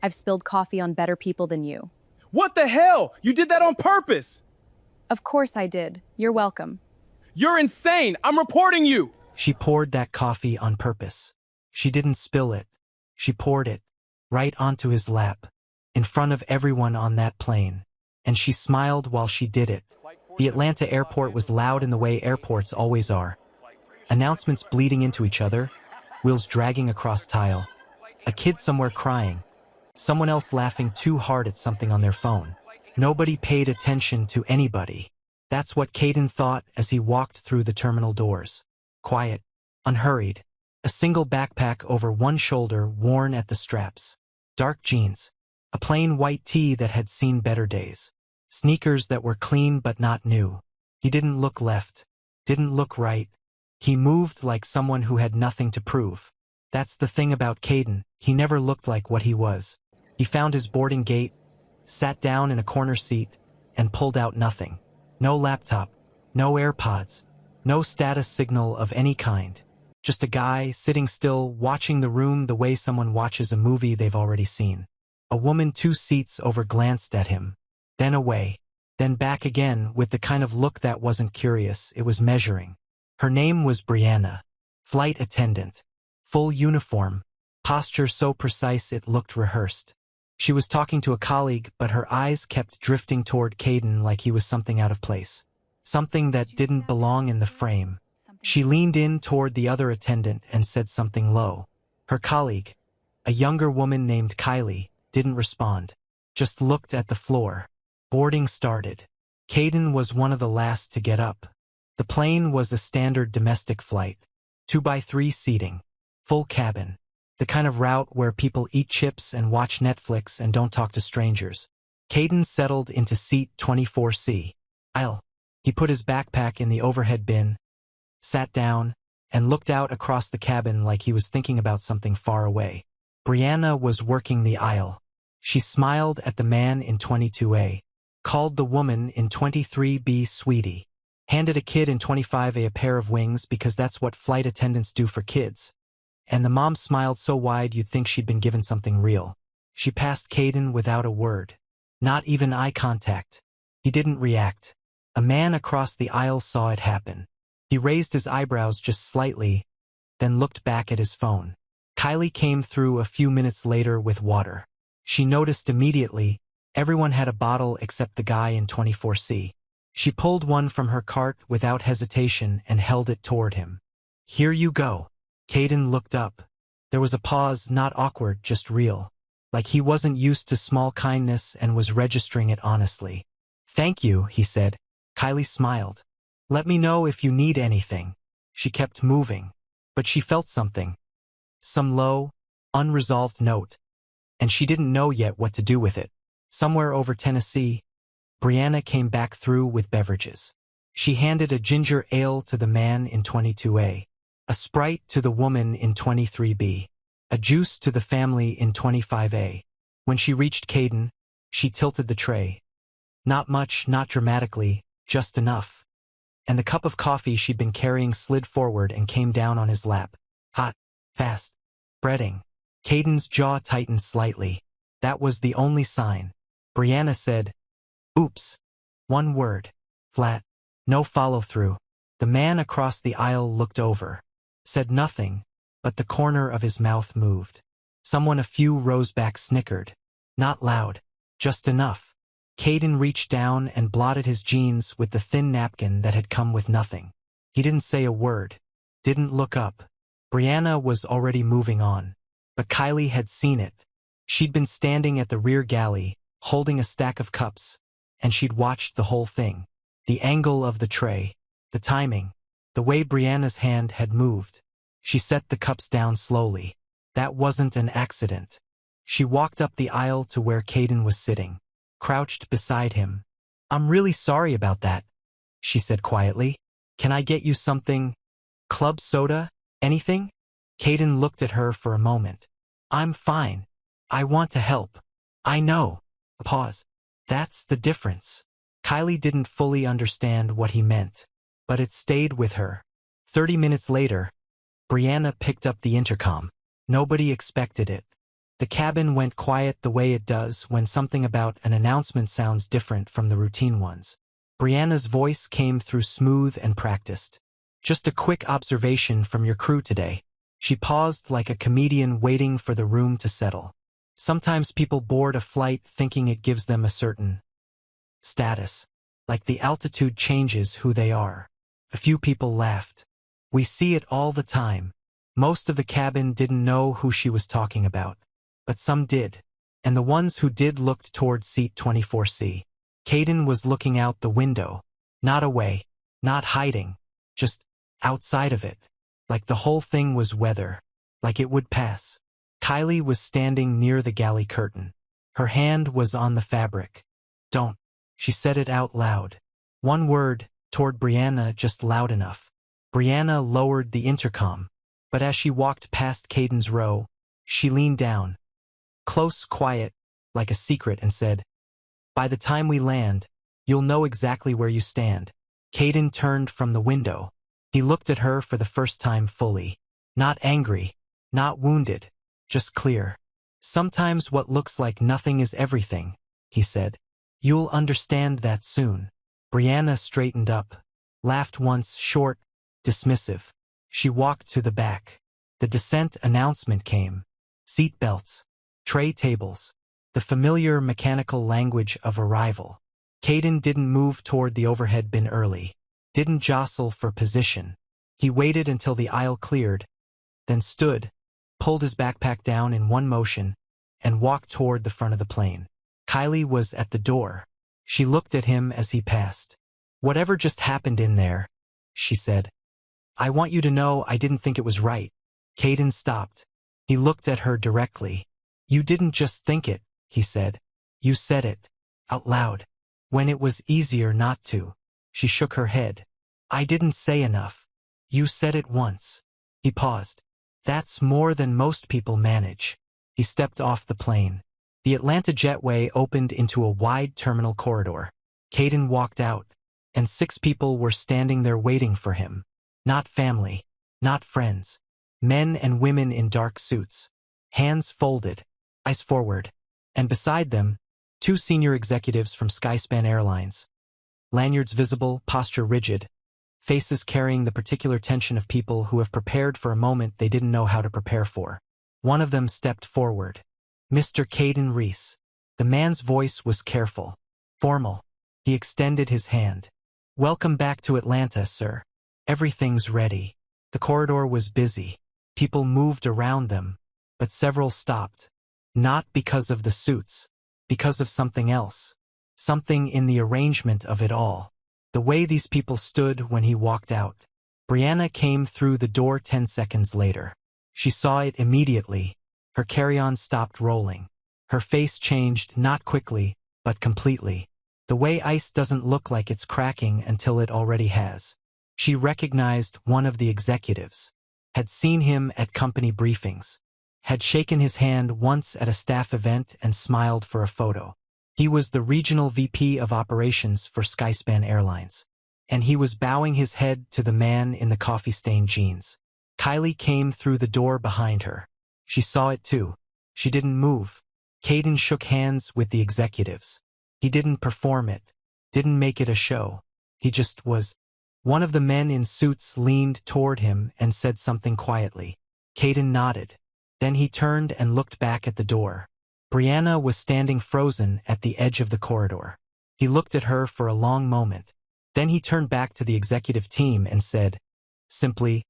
I've spilled coffee on better people than you. What the hell? You did that on purpose! Of course I did. You're welcome. You're insane! I'm reporting you! She poured that coffee on purpose. She didn't spill it. She poured it right onto his lap, in front of everyone on that plane. And she smiled while she did it. The Atlanta airport was loud in the way airports always are. Announcements bleeding into each other, wheels dragging across tile, a kid somewhere crying, someone else laughing too hard at something on their phone. Nobody paid attention to anybody. That's what Caden thought as he walked through the terminal doors. Quiet, unhurried, a single backpack over one shoulder worn at the straps, dark jeans, a plain white tee that had seen better days, sneakers that were clean but not new. He didn't look left, didn't look right. He moved like someone who had nothing to prove. That's the thing about Caden, he never looked like what he was. He found his boarding gate, sat down in a corner seat, and pulled out nothing. No laptop, no AirPods, no status signal of any kind. Just a guy sitting still, watching the room the way someone watches a movie they've already seen. A woman 2 seats over glanced at him, then away, then back again with the kind of look that wasn't curious, it was measuring. Her name was Brianna, flight attendant, full uniform, posture so precise it looked rehearsed. She was talking to a colleague, but her eyes kept drifting toward Caden like he was something out of place, something that didn't belong in the frame. She leaned in toward the other attendant and said something low. Her colleague, a younger woman named Kylie, didn't respond, just looked at the floor. Boarding started. Caden was one of the last to get up. The plane was a standard domestic flight, 2x3 seating, full cabin, the kind of route where people eat chips and watch Netflix and don't talk to strangers. Caden settled into seat 24C. He put his backpack in the overhead bin, sat down, and looked out across the cabin like he was thinking about something far away. Brianna was working the aisle. She smiled at the man in 22A, called the woman in 23B sweetie, handed a kid in 25A a pair of wings because that's what flight attendants do for kids. And the mom smiled so wide you'd think she'd been given something real. She passed Caden without a word. Not even eye contact. He didn't react. A man across the aisle saw it happen. He raised his eyebrows just slightly, then looked back at his phone. Kylie came through a few minutes later with water. She noticed immediately, everyone had a bottle except the guy in 24C. She pulled one from her cart without hesitation and held it toward him. Here you go. Caden looked up. There was a pause, not awkward, just real. Like he wasn't used to small kindness and was registering it honestly. Thank you, he said. Kylie smiled. Let me know if you need anything. She kept moving. But she felt something. Some low, unresolved note. And she didn't know yet what to do with it. Somewhere over Tennessee, Brianna came back through with beverages. She handed a ginger ale to the man in 22A, a Sprite to the woman in 23B, a juice to the family in 25A. When she reached Caden, she tilted the tray. Not much, not dramatically, just enough. And the cup of coffee she'd been carrying slid forward and came down on his lap. Hot, fast, spreading. Caden's jaw tightened slightly. That was the only sign. Brianna said, "Oops." One word. Flat. No follow-through. The man across the aisle looked over. Said nothing, but the corner of his mouth moved. Someone a few rows back snickered. Not loud. Just enough. Caden reached down and blotted his jeans with the thin napkin that had come with nothing. He didn't say a word. Didn't look up. Brianna was already moving on. But Kylie had seen it. She'd been standing at the rear galley, holding a stack of cups, and she'd watched the whole thing. The angle of the tray, the timing, the way Brianna's hand had moved. She set the cups down slowly. That wasn't an accident. She walked up the aisle to where Caden was sitting, crouched beside him. "I'm really sorry about that," she said quietly. "Can I get you something? Club soda? Anything?" Caden looked at her for a moment. "I'm fine. I want to help. I know." A pause. That's the difference. Kylie didn't fully understand what he meant, but it stayed with her. 30 minutes later, Brianna picked up the intercom. Nobody expected it. The cabin went quiet the way it does when something about an announcement sounds different from the routine ones. Brianna's voice came through smooth and practiced. Just a quick observation from your crew today. She paused like a comedian waiting for the room to settle. Sometimes people board a flight thinking it gives them a certain status, like the altitude changes who they are. A few people laughed. We see it all the time. Most of the cabin didn't know who she was talking about, but some did, and the ones who did looked toward seat 24C. Caden was looking out the window, not away, not hiding, just outside of it, like the whole thing was weather, like it would pass. Kylie was standing near the galley curtain. Her hand was on the fabric. Don't. She said it out loud. One word, toward Brianna, just loud enough. Brianna lowered the intercom, but as she walked past Caden's row, she leaned down, close, quiet, like a secret, and said, "By the time we land, you'll know exactly where you stand." Caden turned from the window. He looked at her for the first time fully. Not angry, not wounded, just clear. "Sometimes what looks like nothing is everything," he said. "You'll understand that soon." Brianna straightened up, laughed once, short, dismissive. She walked to the back. The descent announcement came. Seat belts, tray tables, the familiar mechanical language of arrival. Caden didn't move toward the overhead bin early, didn't jostle for position. He waited until the aisle cleared, then stood, pulled his backpack down in one motion, and walked toward the front of the plane. Kylie was at the door. She looked at him as he passed. "Whatever just happened in there," she said. "I want you to know I didn't think it was right." Caden stopped. He looked at her directly. "You didn't just think it," he said. "You said it. Out loud. When it was easier not to." She shook her head. "I didn't say enough. You said it once." He paused. "That's more than most people manage." He stepped off the plane. The Atlanta jetway opened into a wide terminal corridor. Caden walked out, and 6 people were standing there waiting for him. Not family, not friends. Men and women in dark suits. Hands folded, eyes forward. And beside them, 2 senior executives from Skyspan Airlines. Lanyards visible, posture rigid. Faces carrying the particular tension of people who have prepared for a moment they didn't know how to prepare for. One of them stepped forward. "Mr. Caden Reese." The man's voice was careful, formal. He extended his hand. "Welcome back to Atlanta, sir. Everything's ready." The corridor was busy. People moved around them, but several stopped. Not because of the suits, because of something else. Something in the arrangement of it all. The way these people stood when he walked out. Brianna came through the door 10 seconds later. She saw it immediately. Her carry-on stopped rolling. Her face changed, not quickly, but completely. The way ice doesn't look like it's cracking until it already has. She recognized one of the executives. Had seen him at company briefings. Had shaken his hand once at a staff event and smiled for a photo. He was the regional VP of operations for Skyspan Airlines. And he was bowing his head to the man in the coffee-stained jeans. Kylie came through the door behind her. She saw it too. She didn't move. Caden shook hands with the executives. He didn't perform it. Didn't make it a show. He just was. One of the men in suits leaned toward him and said something quietly. Caden nodded. Then he turned and looked back at the door. Brianna was standing frozen at the edge of the corridor. He looked at her for a long moment. Then he turned back to the executive team and said, simply,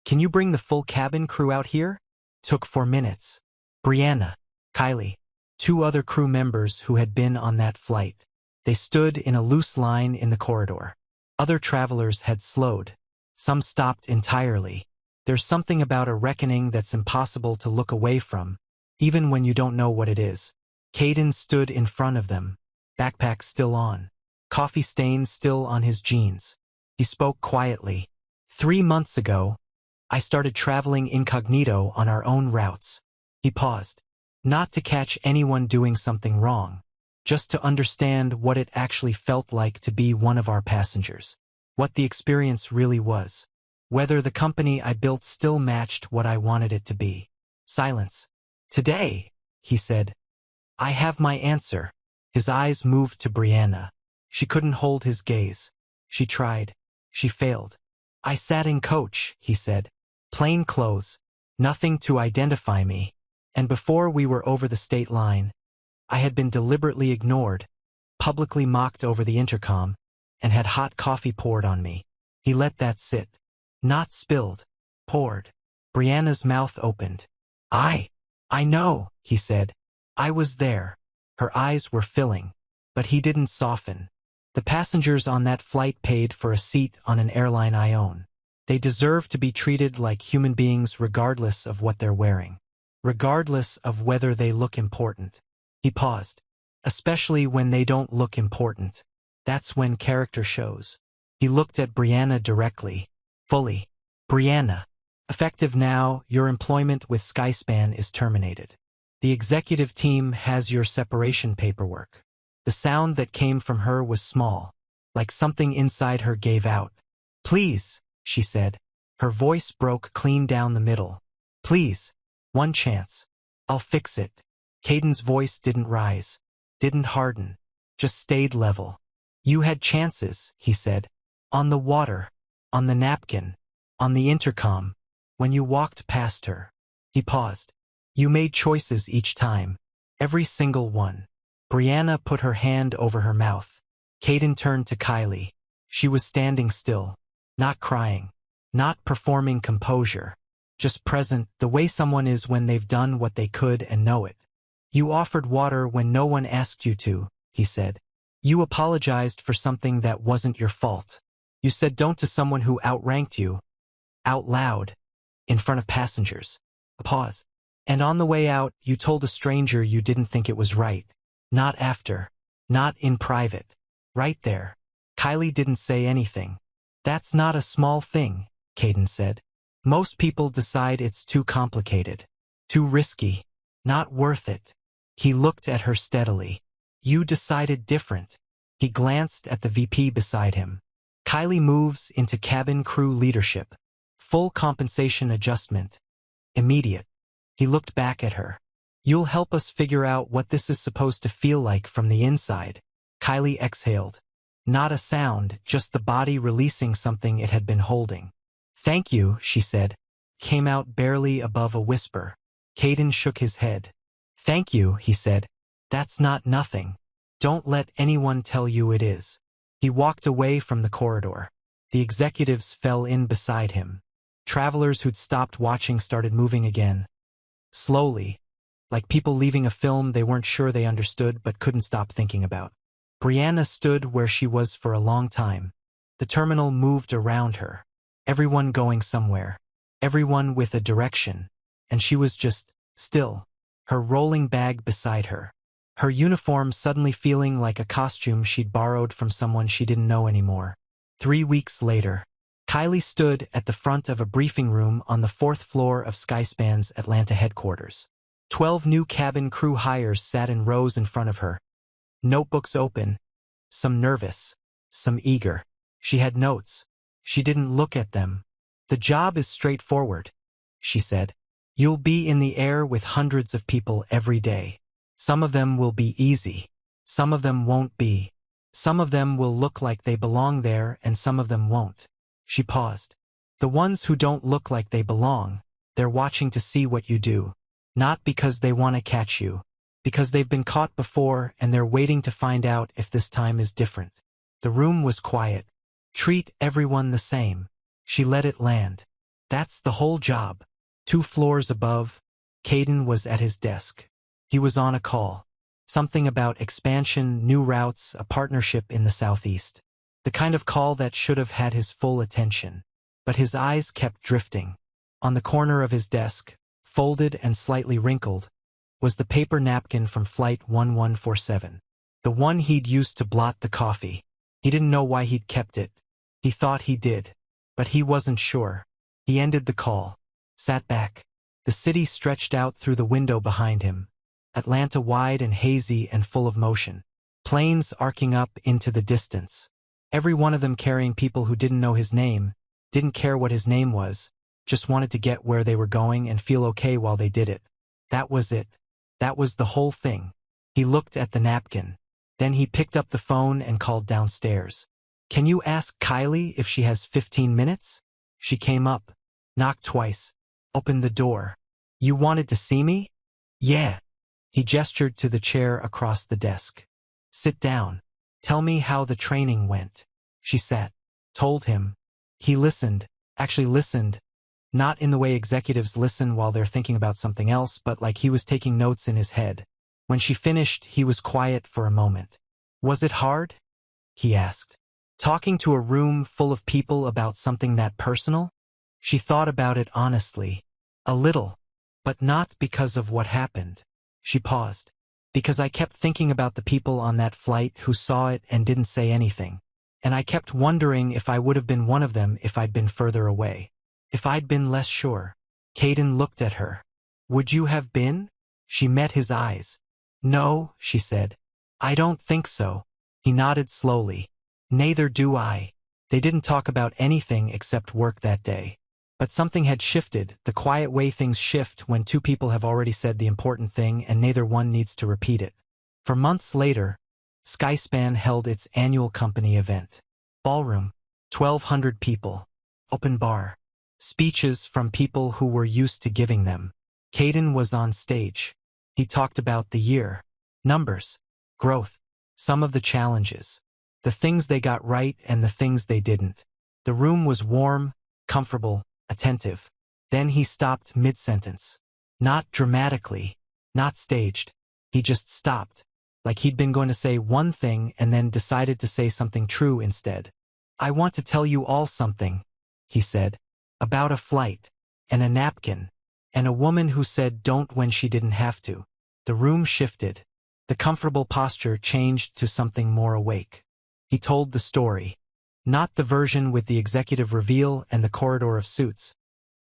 "Can you bring the full cabin crew out here?" Took 4 minutes. Brianna, Kylie, 2 other crew members who had been on that flight. They stood in a loose line in the corridor. Other travelers had slowed. Some stopped entirely. There's something about a reckoning that's impossible to look away from, even when you don't know what it is. Caden stood in front of them, backpack still on, coffee stains still on his jeans. He spoke quietly. 3 months ago, I started traveling incognito on our own routes. He paused. Not to catch anyone doing something wrong, just to understand what it actually felt like to be one of our passengers. What the experience really was. Whether the company I built still matched what I wanted it to be. Silence. Today, he said. I have my answer. His eyes moved to Brianna. She couldn't hold his gaze. She tried. She failed. I sat in coach, he said. Plain clothes. Nothing to identify me. And before we were over the state line, I had been deliberately ignored, publicly mocked over the intercom, and had hot coffee poured on me. He let that sit. Not spilled. Poured. Brianna's mouth opened. I know, he said. I was there. Her eyes were filling. But he didn't soften. The passengers on that flight paid for a seat on an airline I own. They deserve to be treated like human beings regardless of what they're wearing. Regardless of whether they look important. He paused. Especially when they don't look important. That's when character shows. He looked at Brianna directly. Fully. Brianna. Effective now, your employment with Skyspan is terminated. The executive team has your separation paperwork. The sound that came from her was small, like something inside her gave out. Please, she said. Her voice broke clean down the middle. Please, one chance. I'll fix it. Caden's voice didn't rise, didn't harden, just stayed level. You had chances, he said. On the water, on the napkin, on the intercom, when you walked past her. He paused. You made choices each time, every single one. Brianna put her hand over her mouth. Caden turned to Kylie. She was standing still, not crying, not performing composure, just present, the way someone is when they've done what they could and know it. You offered water when no one asked you to, he said. You apologized for something that wasn't your fault. You said don't to someone who outranked you, out loud, in front of passengers. A pause. And on the way out, you told a stranger you didn't think it was right. Not after. Not in private. Right there. Kylie didn't say anything. That's not a small thing, Caden said. Most people decide it's too complicated. Too risky. Not worth it. He looked at her steadily. You decided different. He glanced at the VP beside him. Kylie moves into cabin crew leadership. Full compensation adjustment. Immediate. He looked back at her. You'll help us figure out what this is supposed to feel like from the inside. Kylie exhaled. Not a sound, just the body releasing something it had been holding. Thank you, she said. Came out barely above a whisper. Caden shook his head. Thank you, he said. That's not nothing. Don't let anyone tell you it is. He walked away from the corridor. The executives fell in beside him. Travelers who'd stopped watching started moving again. Slowly, like people leaving a film they weren't sure they understood but couldn't stop thinking about. Brianna stood where she was for a long time. The terminal moved around her. Everyone going somewhere. Everyone with a direction. And she was just still. Her rolling bag beside her. Her uniform suddenly feeling like a costume she'd borrowed from someone she didn't know anymore. 3 weeks later, Kylie stood at the front of a briefing room on the 4th floor of Skyspan's Atlanta headquarters. 12 new cabin crew hires sat in rows in front of her. Notebooks open. Some nervous. Some eager. She had notes. She didn't look at them. The job is straightforward, she said. You'll be in the air with hundreds of people every day. Some of them will be easy. Some of them won't be. Some of them will look like they belong there and some of them won't. She paused. The ones who don't look like they belong, they're watching to see what you do. Not because they want to catch you. Because they've been caught before and they're waiting to find out if this time is different. The room was quiet. Treat everyone the same. She let it land. That's the whole job. 2 floors above, Caden was at his desk. He was on a call. Something about expansion, new routes, a partnership in the southeast. The kind of call that should have had his full attention. But his eyes kept drifting. On the corner of his desk, folded and slightly wrinkled, was the paper napkin from Flight 1147. The one he'd used to blot the coffee. He didn't know why he'd kept it. He thought he did. But he wasn't sure. He ended the call. Sat back. The city stretched out through the window behind him. Atlanta wide and hazy and full of motion. Planes arcing up into the distance. Every one of them carrying people who didn't know his name, didn't care what his name was, just wanted to get where they were going and feel okay while they did it. That was it. That was the whole thing. He looked at the napkin. Then he picked up the phone and called downstairs. Can you ask Kylie if she has 15 minutes? She came up, knocked twice, opened the door. You wanted to see me? Yeah. He gestured to the chair across the desk. Sit down. Tell me how the training went. She sat, told him. He listened, actually listened, not in the way executives listen while they're thinking about something else, but like he was taking notes in his head. When she finished, he was quiet for a moment. Was it hard? He asked. Talking to a room full of people about something that personal? She thought about it honestly. A little, but not because of what happened. She paused. Because I kept thinking about the people on that flight who saw it and didn't say anything. And I kept wondering if I would have been one of them if I'd been further away. If I'd been less sure. Caden looked at her. Would you have been? She met his eyes. No, she said. I don't think so. He nodded slowly. Neither do I. They didn't talk about anything except work that day. But something had shifted, the quiet way things shift when two people have already said the important thing and neither one needs to repeat it. For months later, Skyspan held its annual company event. Ballroom, 1,200 people. Open bar. Speeches from people who were used to giving them. Caden was on stage. He talked about the year. Numbers. Growth. Some of the challenges. The things they got right and the things they didn't. The room was warm, comfortable, attentive. Then he stopped mid-sentence. Not dramatically. Not staged. He just stopped. Like he'd been going to say one thing and then decided to say something true instead. I want to tell you all something, he said. About a flight. And a napkin. And a woman who said don't when she didn't have to. The room shifted. The comfortable posture changed to something more awake. He told the story. Not the version with the executive reveal and the corridor of suits.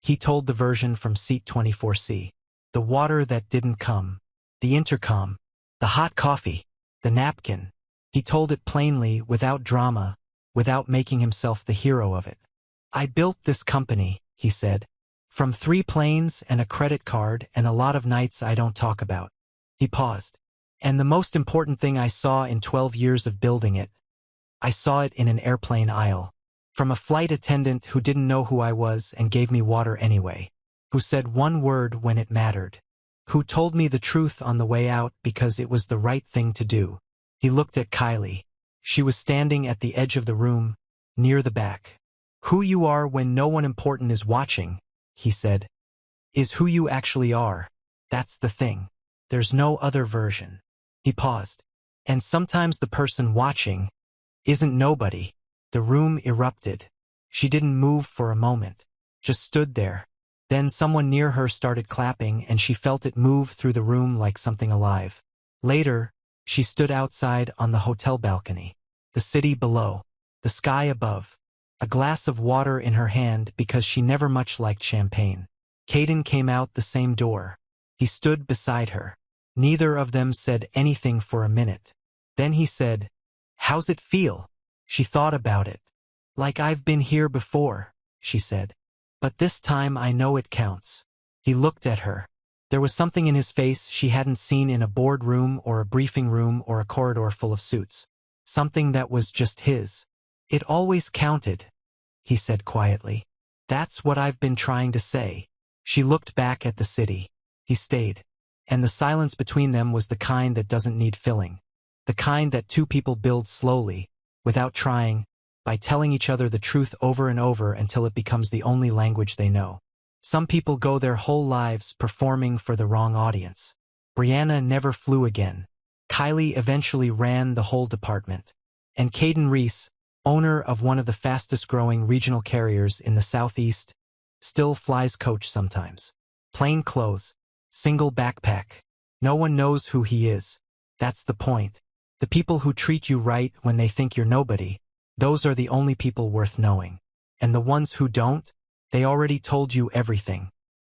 He told the version from seat 24C. The water that didn't come. The intercom. The hot coffee. The napkin. He told it plainly, without drama, without making himself the hero of it. I built this company, he said. From 3 planes and a credit card and a lot of nights I don't talk about. He paused. And the most important thing I saw in 12 years of building it, I saw it in an airplane aisle. From a flight attendant who didn't know who I was and gave me water anyway. Who said one word when it mattered. Who told me the truth on the way out because it was the right thing to do. He looked at Kylie. She was standing at the edge of the room, near the back. Who you are when no one important is watching, he said, is who you actually are. That's the thing. There's no other version. He paused. And sometimes the person watching isn't nobody. The room erupted. She didn't move for a moment. Just stood there. Then someone near her started clapping and she felt it move through the room like something alive. Later, she stood outside on the hotel balcony. The city below. The sky above. A glass of water in her hand because she never much liked champagne. Caden came out the same door. He stood beside her. Neither of them said anything for a minute. Then he said, "How's it feel?" She thought about it. "Like I've been here before," she said. "But this time I know it counts." He looked at her. There was something in his face she hadn't seen in a boardroom or a briefing room or a corridor full of suits. Something that was just his. "It always counted," he said quietly. "That's what I've been trying to say." She looked back at the city. He stayed. And the silence between them was the kind that doesn't need filling. The kind that two people build slowly, without trying, by telling each other the truth over and over until it becomes the only language they know. Some people go their whole lives performing for the wrong audience. Brianna never flew again. Kylie eventually ran the whole department. And Caden Reese, owner of one of the fastest-growing regional carriers in the Southeast, still flies coach sometimes. Plain clothes. Single backpack. No one knows who he is. That's the point. The people who treat you right when they think you're nobody, those are the only people worth knowing. And the ones who don't, they already told you everything.